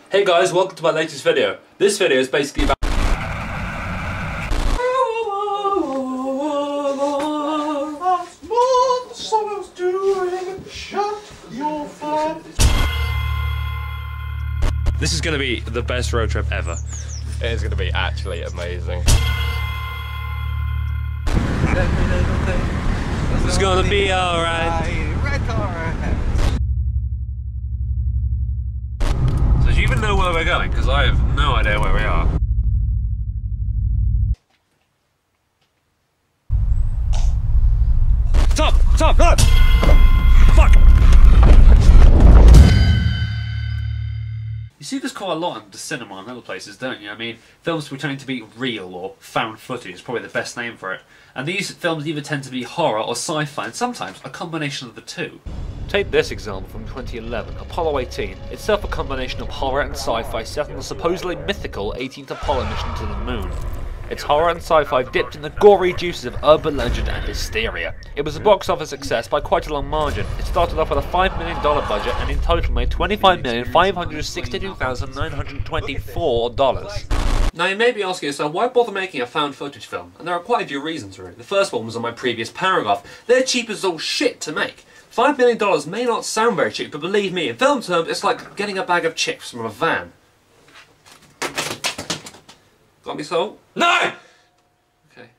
Hey guys, welcome to my latest video. This video is basically about This is going to be the best road trip ever. It is going to be actually amazing. It's going to be alright. So do you even know where we're going? Because I have no idea where we are. Stop! Stop! No! Fuck! You see this quite a lot in the cinema and other places, don't you? I mean, films pretending to be real or found footage is probably the best name for it. And these films either tend to be horror or sci-fi, and sometimes a combination of the two. Take this example from 2011, Apollo 18. Itself a combination of horror and sci-fi set on the supposedly mythical 18th Apollo mission to the moon. Its horror and sci-fi dipped in the gory juices of urban legend and hysteria. It was a box office success by quite a long margin. It started off with a $5 million budget and in total made $25,562,924. Now you may be asking yourself, why bother making a found footage film? And there are quite a few reasons really. The first one was on my previous paragraph. They're cheap as all shit to make. $5 million may not sound very cheap, but believe me, in film terms it's like getting a bag of chips from a van. Got me sold? No! Okay.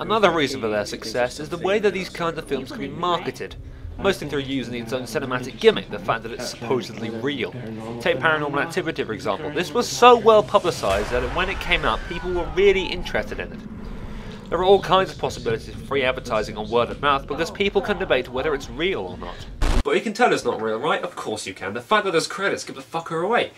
Another reason for their success is the way that these kinds of films can be marketed. Mostly through using its own cinematic gimmick, the fact that it's supposedly real. Take Paranormal Activity for example. This was so well publicised that when it came out, people were really interested in it. There are all kinds of possibilities for free advertising on word of mouth because people can debate whether it's real or not. But you can tell it's not real, right? Of course you can. The fact that there's credits give the fucker away.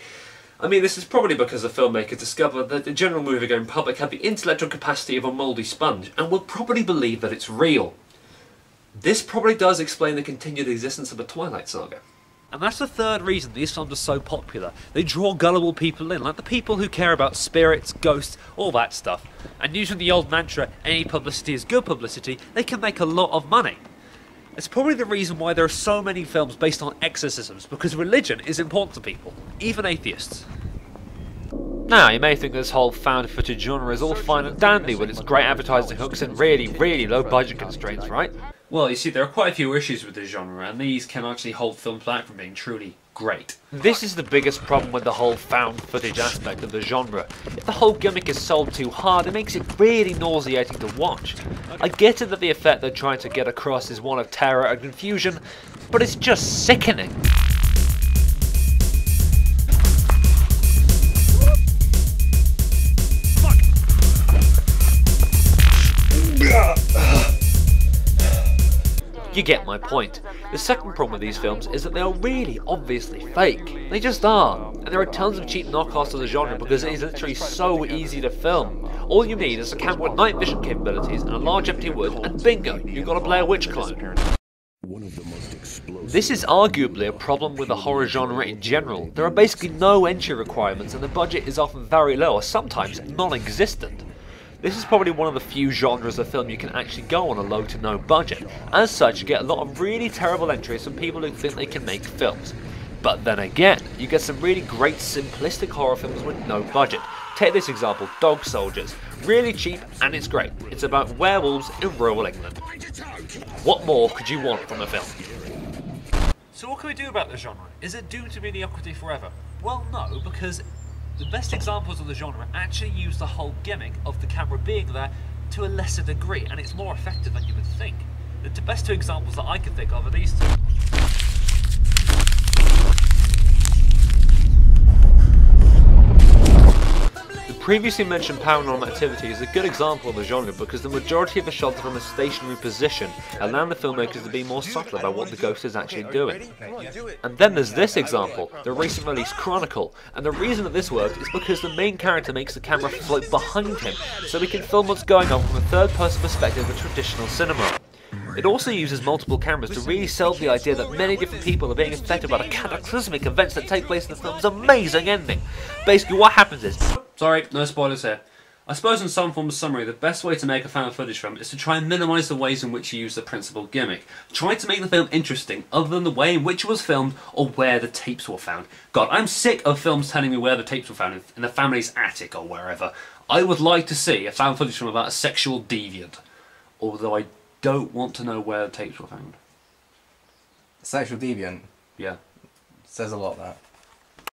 I mean, this is probably because the filmmaker discovered that the general movie-going public had the intellectual capacity of a mouldy sponge and will probably believe that it's real. This probably does explain the continued existence of the Twilight Saga. And that's the third reason these films are so popular. They draw gullible people in, like the people who care about spirits, ghosts, all that stuff. And using the old mantra, any publicity is good publicity, they can make a lot of money. It's probably the reason why there are so many films based on exorcisms, because religion is important to people, even atheists. Now, you may think this whole found footage genre is all fine and dandy with its great advertising hooks and really low budget constraints, right? Well, you see, there are quite a few issues with this genre, and these can actually hold films back from being truly great. This is the biggest problem with the whole found footage aspect of the genre. If the whole gimmick is sold too hard, it makes it really nauseating to watch. I get it that the effect they're trying to get across is one of terror and confusion, but it's just sickening. You get my point. The second problem with these films is that they are really obviously fake. They just are. And there are tons of cheap knockoffs of the genre because it is literally so easy to film. All you need is a camera with night vision capabilities and a large empty wood, and bingo, you've got a Blair Witch clone. This is arguably a problem with the horror genre in general. There are basically no entry requirements and the budget is often very low or sometimes non-existent. This is probably one of the few genres of film you can actually go on a low to no budget. As such, you get a lot of really terrible entries from people who think they can make films. But then again, you get some really great simplistic horror films with no budget. Take this example, Dog Soldiers. Really cheap and it's great. It's about werewolves in rural England. What more could you want from a film? So what can we do about the genre? Is it doomed to mediocrity forever? Well, no, because the best examples of the genre actually use the whole gimmick of the camera being there to a lesser degree, and it's more effective than you would think. The best two examples that I can think of are these two. The previously mentioned Paranormal Activity is a good example of the genre because the majority of the shots are from a stationary position, allowing the filmmakers to be more subtle about what the ghost is actually doing. And then there's this example, the recent release Chronicle, and the reason that this works is because the main character makes the camera float behind him, so we can film what's going on from a third-person perspective of traditional cinema. It also uses multiple cameras to really sell the idea that many different people are being affected by the cataclysmic events that take place in the film's amazing ending. Basically what happens is... Sorry, no spoilers here. I suppose in some form of summary, the best way to make a found footage film is to try and minimise the ways in which you use the principal gimmick. Try to make the film interesting, other than the way in which it was filmed or where the tapes were found. God, I'm sick of films telling me where the tapes were found, in the family's attic or wherever. I would like to see a found footage film about a sexual deviant, although I don't want to know where the tapes were found. Sexual deviant? Yeah. Says a lot, that.